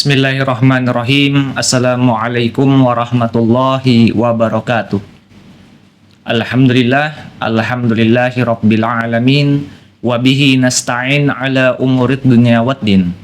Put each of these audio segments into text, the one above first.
Bismillahirrahmanirrahim. Assalamualaikum warahmatullahi wabarakatuh. Alhamdulillahi rabbil alamin. Wabihi nasta'in ala umurid dunya waddin.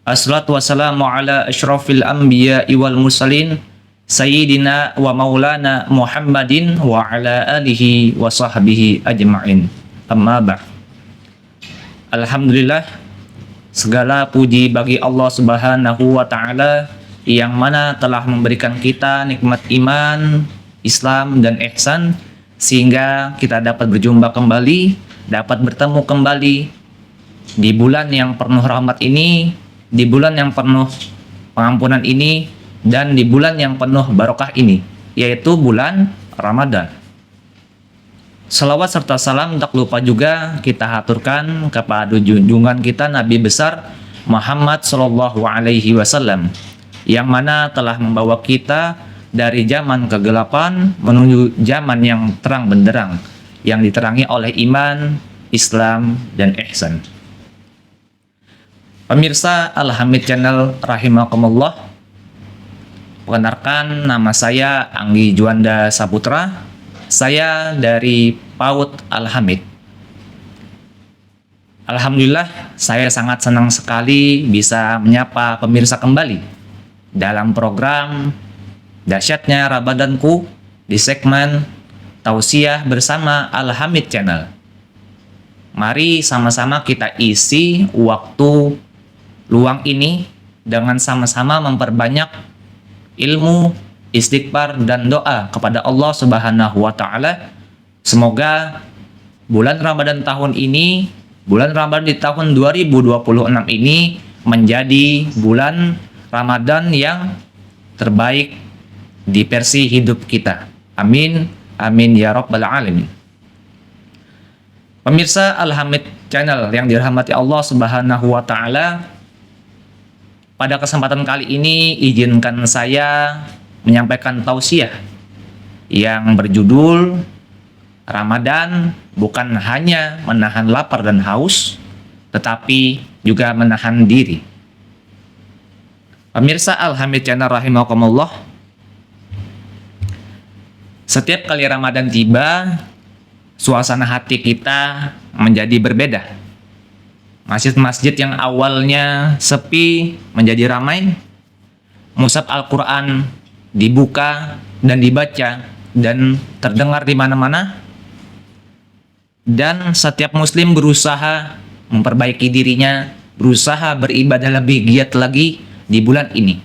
Assalatu wassalamu ala asyrafil anbiya'i wal mursalin Sayyidina wa maulana Muhammadin wa ala alihi wa sahbihi ajma'in. Amma ba'd. Alhamdulillah, segala puji bagi Allah Subhanahu wa Ta'ala yang mana telah memberikan kita nikmat iman, Islam, dan ihsan sehingga kita dapat berjumpa kembali, dapat bertemu kembali di bulan yang penuh rahmat ini, di bulan yang penuh pengampunan ini, dan di bulan yang penuh barokah ini, yaitu bulan Ramadan. Salawat serta salam tak lupa juga kita haturkan kepada junjungan kita Nabi besar Muhammad Sallallahu Alaihi Wasallam yang mana telah membawa kita dari zaman kegelapan menuju zaman yang terang benderang yang diterangi oleh iman, Islam, dan ihsan. Pemirsa Al-Hamid Channel rahimakumullah, perkenalkan nama saya Anggi Juanda Saputra. Saya dari PAUD Al-Hamid. Alhamdulillah, saya sangat senang sekali bisa menyapa pemirsa kembali dalam program Dahsyatnya Ramadanku di segmen Tausiah bersama Al-Hamid Channel. Mari sama-sama kita isi waktu luang ini dengan sama-sama memperbanyak ilmu, istighfar, dan doa kepada Allah Subhanahu wa Ta'ala. Semoga bulan Ramadan tahun ini, bulan Ramadan di tahun 2026 ini menjadi bulan Ramadan yang terbaik di versi hidup kita. Amin, amin ya rabbal alamin. Pemirsa Al-Hamid Channel yang dirahmati Allah Subhanahu wa Ta'ala, pada kesempatan kali ini izinkan saya menyampaikan tausiah yang berjudul Ramadan bukan hanya menahan lapar dan haus, tetapi juga menahan diri. Pemirsa Al-Hamid Channel rahimakumullah, setiap kali Ramadan tiba, suasana hati kita menjadi berbeda. Masjid-masjid yang awalnya sepi menjadi ramai, mushaf Al-Quran dibuka dan dibaca dan terdengar di mana-mana, dan setiap muslim berusaha memperbaiki dirinya, berusaha beribadah lebih giat lagi di bulan ini.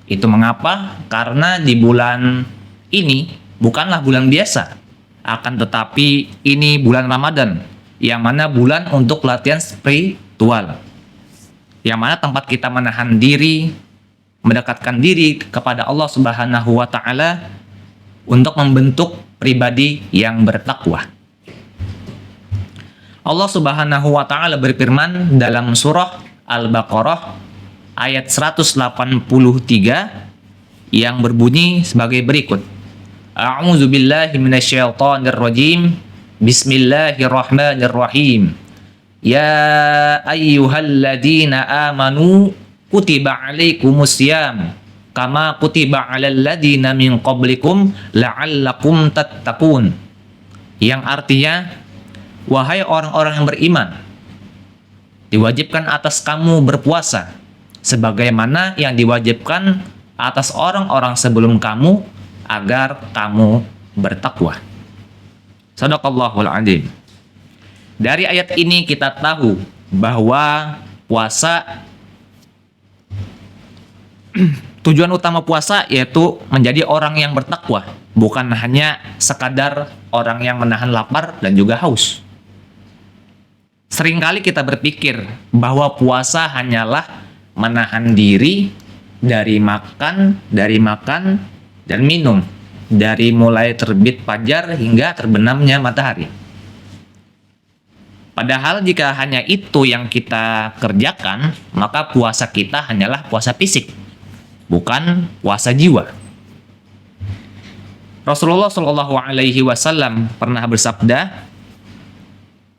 Itu mengapa? Karena di bulan ini bukanlah bulan biasa, akan tetapi ini bulan Ramadan, yang mana bulan untuk latihan spiritual, yang mana tempat kita menahan diri, mendekatkan diri kepada Allah Subhanahu wa Ta'ala untuk membentuk pribadi yang bertakwa. Allah Subhanahu wa Ta'ala berfirman dalam surah Al-Baqarah ayat 183 yang berbunyi sebagai berikut. A'udzu billahi minasyaitonir rajim. Bismillahirrahmanirrahim. Ya ayyuhalladzina amanu kutiba alaikumusiyam kama kutiba alal ladzina min qablikum la'allakum tattaqun. Yang artinya, wahai orang-orang yang beriman, diwajibkan atas kamu berpuasa sebagaimana yang diwajibkan atas orang-orang sebelum kamu agar kamu bertakwa. Shadaqallahul adzim. Dari ayat ini kita tahu bahwa puasa, tujuan utama puasa yaitu menjadi orang yang bertakwa, bukan hanya sekadar orang yang menahan lapar dan juga haus. Seringkali kita berpikir bahwa puasa hanyalah menahan diri dari makan dan minum, dari mulai terbit fajar hingga terbenamnya matahari. Padahal jika hanya itu yang kita kerjakan, maka puasa kita hanyalah puasa fisik, bukan puasa jiwa. Rasulullah Shallallahu Alaihi Wasallam pernah bersabda,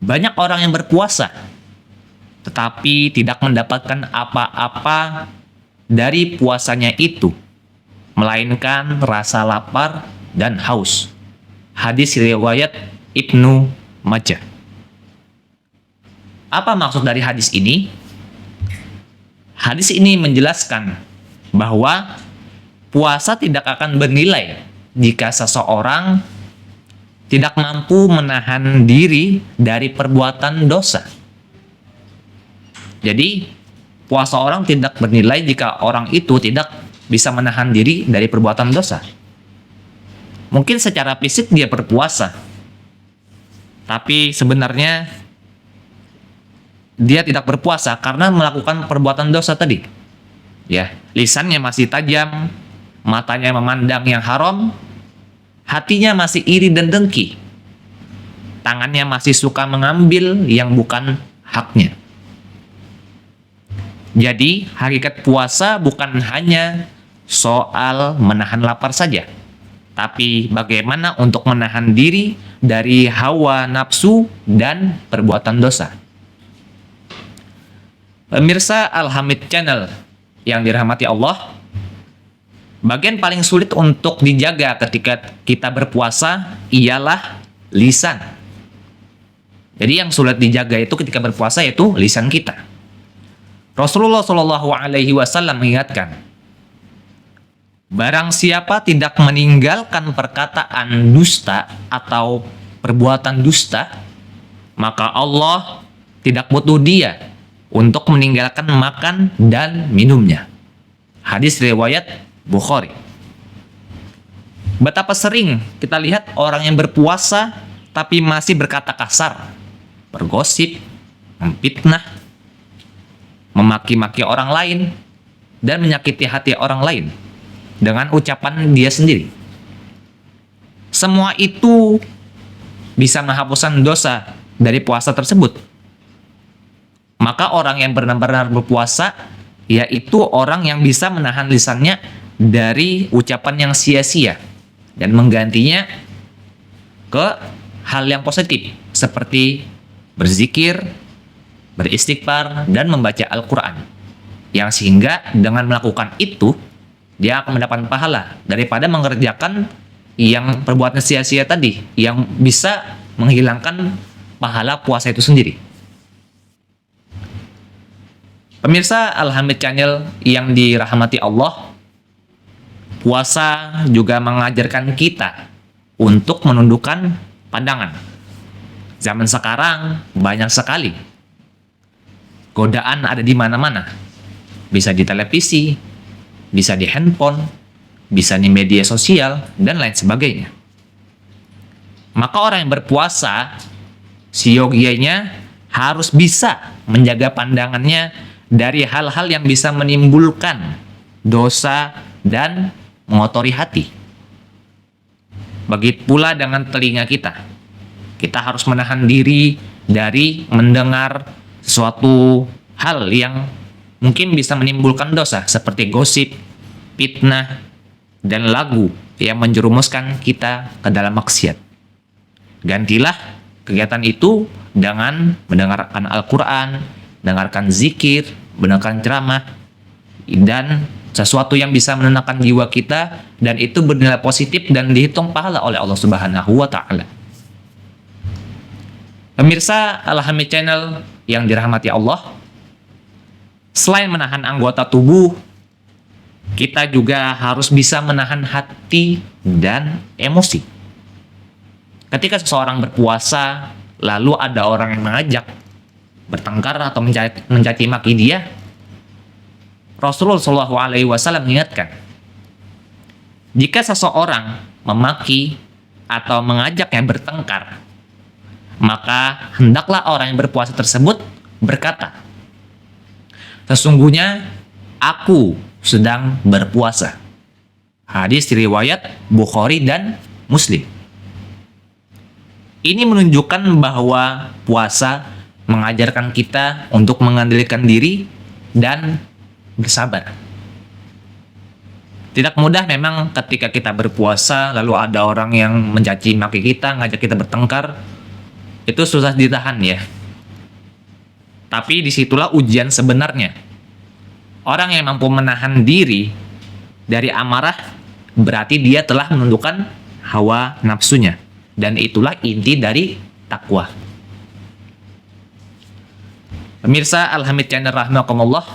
banyak orang yang berpuasa tetapi tidak mendapatkan apa-apa dari puasanya itu, melainkan rasa lapar dan haus. Hadis riwayat Ibnu Majah. Apa maksud dari hadis ini? Hadis ini menjelaskan bahwa puasa tidak akan bernilai jika seseorang tidak mampu menahan diri dari perbuatan dosa. Jadi, puasa orang tidak bernilai jika orang itu tidak bisa menahan diri dari perbuatan dosa. Mungkin secara fisik dia berpuasa, tapi sebenarnya dia tidak berpuasa karena melakukan perbuatan dosa tadi. Ya, lisannya masih tajam, matanya memandang yang haram, hatinya masih iri dan dengki, tangannya masih suka mengambil yang bukan haknya. Jadi, hakikat puasa bukan hanya soal menahan lapar saja, tapi bagaimana untuk menahan diri dari hawa nafsu dan perbuatan dosa. Pemirsa Al-Hamid Channel yang dirahmati Allah, bagian paling sulit untuk dijaga ketika kita berpuasa ialah lisan. Jadi yang sulit dijaga itu ketika berpuasa yaitu lisan kita. Rasulullah Shallallahu Alaihi Wasallam mengingatkan, barang siapa tidak meninggalkan perkataan dusta atau perbuatan dusta, maka Allah tidak butuh dia untuk meninggalkan makan dan minumnya. Hadis riwayat Bukhari. Betapa sering kita lihat orang yang berpuasa tapi masih berkata kasar, bergosip, memfitnah, memaki-maki orang lain, dan menyakiti hati orang lain dengan ucapan dia sendiri. Semua itu bisa menghapuskan dosa dari puasa tersebut. Maka orang yang benar-benar berpuasa yaitu orang yang bisa menahan lisannya dari ucapan yang sia-sia dan menggantinya ke hal yang positif seperti berzikir, beristighfar, dan membaca Al-Quran. Yang sehingga dengan melakukan itu dia akan mendapat pahala daripada mengerjakan yang perbuatan sia-sia tadi yang bisa menghilangkan pahala puasa itu sendiri. Pemirsa Al-Hamid Channel yang dirahmati Allah, puasa juga mengajarkan kita untuk menundukkan pandangan. Zaman sekarang banyak sekali godaan ada di mana-mana. Bisa di televisi, bisa di handphone, bisa di media sosial, dan lain sebagainya. Maka orang yang berpuasa, siogianya harus bisa menjaga pandangannya dari hal-hal yang bisa menimbulkan dosa dan mengotori hati. Begitu pula dengan telinga kita. Kita harus menahan diri dari mendengar sesuatu hal yang mungkin bisa menimbulkan dosa seperti gosip, fitnah, dan lagu yang menjerumuskan kita ke dalam maksiat. Gantilah kegiatan itu dengan mendengarkan Al-Quran, dengarkan zikir, mendengarkan ceramah, dan sesuatu yang bisa menenangkan jiwa kita, dan itu bernilai positif dan dihitung pahala oleh Allah Subhanahu wa Ta'ala. Pemirsa Al-Hamid Channel yang dirahmati Allah, selain menahan anggota tubuh, kita juga harus bisa menahan hati dan emosi. Ketika seseorang berpuasa, lalu ada orang yang mengajak bertengkar atau mencaci maki dia, Rasulullah Shallallahu Alaihi Wasallam mengingatkan, jika seseorang memaki atau mengajaknya bertengkar, maka hendaklah orang yang berpuasa tersebut berkata, sesungguhnya aku sedang berpuasa. Hadis riwayat Bukhari dan Muslim. Ini menunjukkan bahwa puasa mengajarkan kita untuk mengendalikan diri dan bersabar. Tidak mudah memang ketika kita berpuasa lalu ada orang yang mencaci maki kita, ngajak kita bertengkar. Itu susah ditahan ya. Tapi disitulah ujian sebenarnya. Orang yang mampu menahan diri dari amarah berarti dia telah menundukkan hawa nafsunya. Dan itulah inti dari takwa. Pemirsa Al-Hamid Channel rahimakumullah,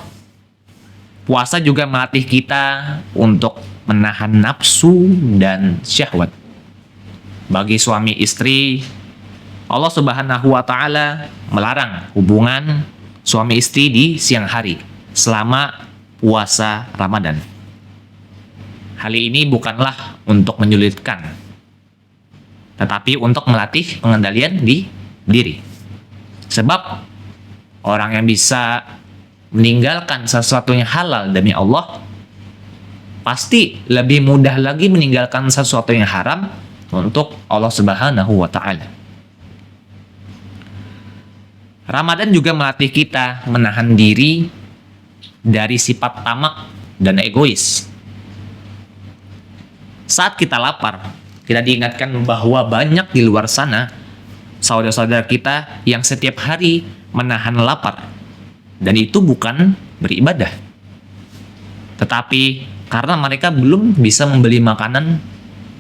puasa juga melatih kita untuk menahan nafsu dan syahwat. Bagi suami istri, Allah Subhanahu wa taala melarang hubungan suami istri di siang hari selama puasa Ramadan. Hal ini bukanlah untuk menyulitkan, tetapi untuk melatih pengendalian di diri. Sebab orang yang bisa meninggalkan sesuatu yang halal demi Allah, pasti lebih mudah lagi meninggalkan sesuatu yang haram untuk Allah Subhanahu wa taala. Ramadan juga melatih kita menahan diri dari sifat tamak dan egois. Saat kita lapar, kita diingatkan bahwa banyak di luar sana saudara-saudara kita yang setiap hari menahan lapar, dan itu bukan beribadah, tetapi karena mereka belum bisa membeli makanan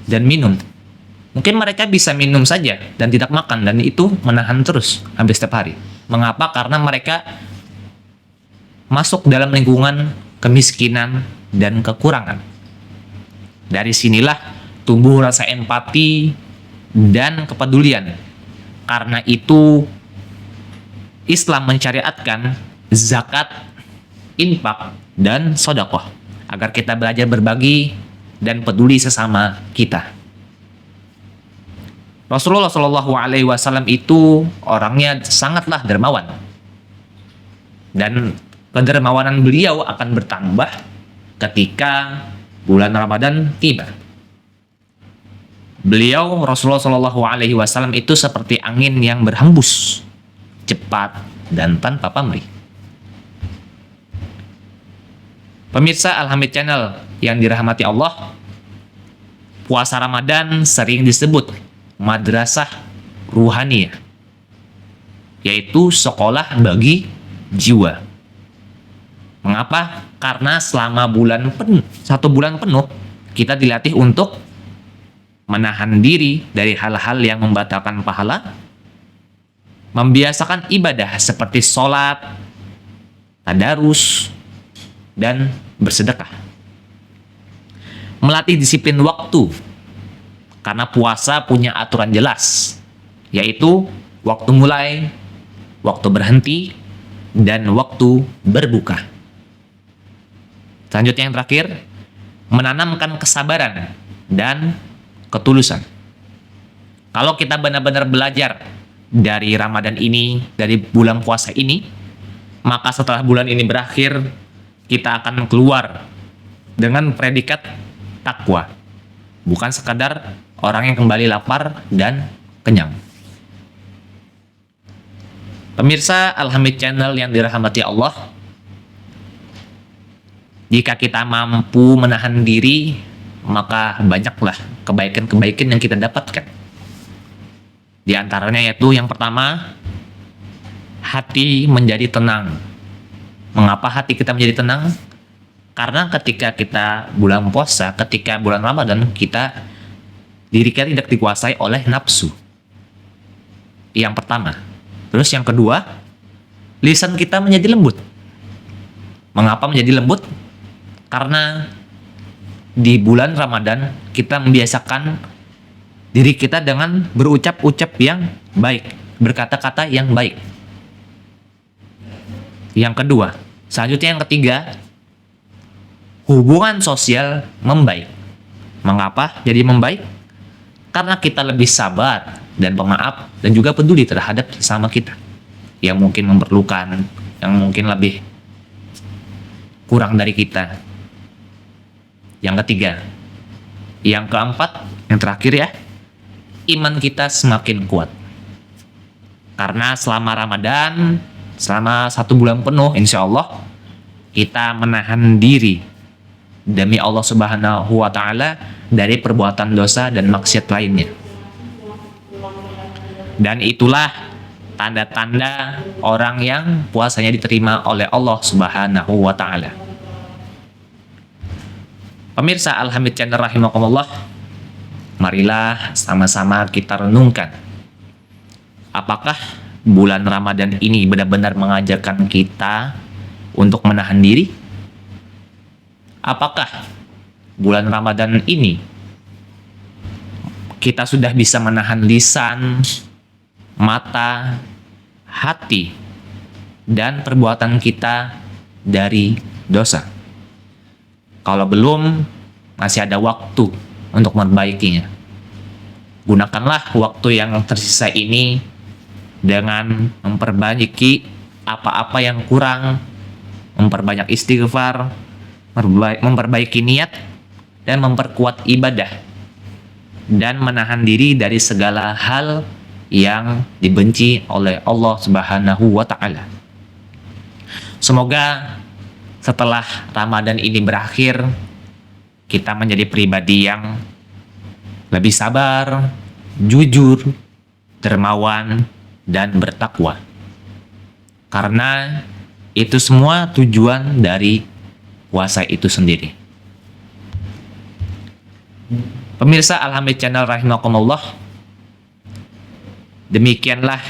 dan minum. Mungkin mereka bisa minum saja dan tidak makan, dan itu menahan terus hampir setiap hari. Mengapa? Karena mereka masuk dalam lingkungan kemiskinan dan kekurangan. Dari sinilah tumbuh rasa empati dan kepedulian. Karena itu Islam mensyariatkan zakat, infak, dan sedekah agar kita belajar berbagi dan peduli sesama kita. Rasulullah Shallallahu Alaihi Wasallam itu orangnya sangatlah dermawan, dan kedermawanan beliau akan bertambah ketika bulan Ramadan tiba. Beliau Rasulullah Shallallahu Alaihi Wasallam itu seperti angin yang berhembus cepat dan tanpa pamrih. Pemirsa Al-Hamid Channel yang dirahmati Allah, puasa Ramadan sering disebut madrasah ruhaniyah, yaitu sekolah bagi jiwa. Mengapa? Karena selama satu bulan penuh kita dilatih untuk menahan diri dari hal-hal yang membatalkan pahala, membiasakan ibadah seperti sholat, tadarus, dan bersedekah. Melatih disiplin waktu, karena puasa punya aturan jelas, yaitu waktu mulai, waktu berhenti, dan waktu berbuka. Selanjutnya yang terakhir, menanamkan kesabaran dan ketulusan. Kalau kita benar-benar belajar dari Ramadan ini, dari bulan puasa ini, maka setelah bulan ini berakhir, kita akan keluar dengan predikat takwa, bukan sekadar orang yang kembali lapar dan kenyang. Pemirsa Al-Hamid Channel yang dirahmati Allah, jika kita mampu menahan diri, maka banyaklah kebaikan-kebaikan yang kita dapatkan. Di antaranya yaitu yang pertama, hati menjadi tenang. Mengapa hati kita menjadi tenang? Karena ketika kita bulan puasa, ketika bulan Ramadan, diri kita tidak dikuasai oleh nafsu. Yang pertama. Terus yang kedua, lisan kita menjadi lembut. Mengapa menjadi lembut? Karena di bulan Ramadan kita membiasakan diri kita dengan berucap-ucap yang baik, berkata-kata yang baik. Yang kedua, selanjutnya yang ketiga, hubungan sosial membaik. Mengapa jadi membaik? Karena kita lebih sabar dan pemaaf dan juga peduli terhadap sesama kita yang mungkin memerlukan, yang mungkin lebih kurang dari kita. Yang ketiga. Yang keempat, yang terakhir ya, iman kita semakin kuat. Karena selama Ramadan, selama 1 bulan penuh, insya Allah kita menahan diri demi Allah Subhanahu wa Ta'ala dari perbuatan dosa dan maksiat lainnya. Dan itulah tanda-tanda orang yang puasanya diterima oleh Allah Subhanahu wa Ta'ala. Pemirsa Al-Hamid Channel rahimakumullah, marilah sama-sama kita renungkan. Apakah bulan Ramadan ini benar-benar mengajarkan kita untuk menahan diri? Apakah bulan Ramadan ini kita sudah bisa menahan lisan, mata, hati, dan perbuatan kita dari dosa? Kalau belum, masih ada waktu untuk memperbaikinya. Gunakanlah waktu yang tersisa ini dengan memperbaiki apa-apa yang kurang, memperbanyak istighfar, memperbaiki niat, dan memperkuat ibadah, dan menahan diri dari segala hal yang dibenci oleh Allah Subhanahu wa Ta'ala. Semoga setelah Ramadan ini berakhir, kita menjadi pribadi yang lebih sabar, jujur, dermawan, dan bertakwa. Karena itu semua tujuan dari puasa itu sendiri. Pemirsa Al-Hamid Channel rahimakumullah, demikianlah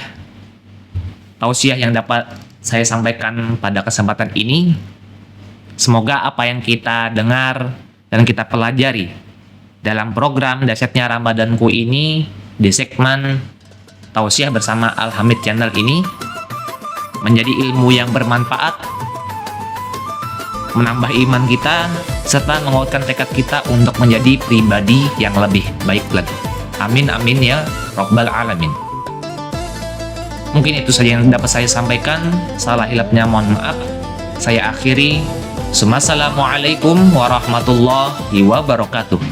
tausiah yang dapat saya sampaikan pada kesempatan ini. Semoga apa yang kita dengar dan kita pelajari dalam program Dahsyatnya Ramadanku ini di segmen tausiah bersama Al-Hamid Channel ini menjadi ilmu yang bermanfaat, menambah iman kita, serta menguatkan tekad kita untuk menjadi pribadi yang lebih baik lagi. Amin amin ya Rabbal Alamin. Mungkin itu saja yang dapat saya sampaikan. Salah hilapnya mohon maaf. Saya akhiri. Assalamualaikum warahmatullahi wabarakatuh.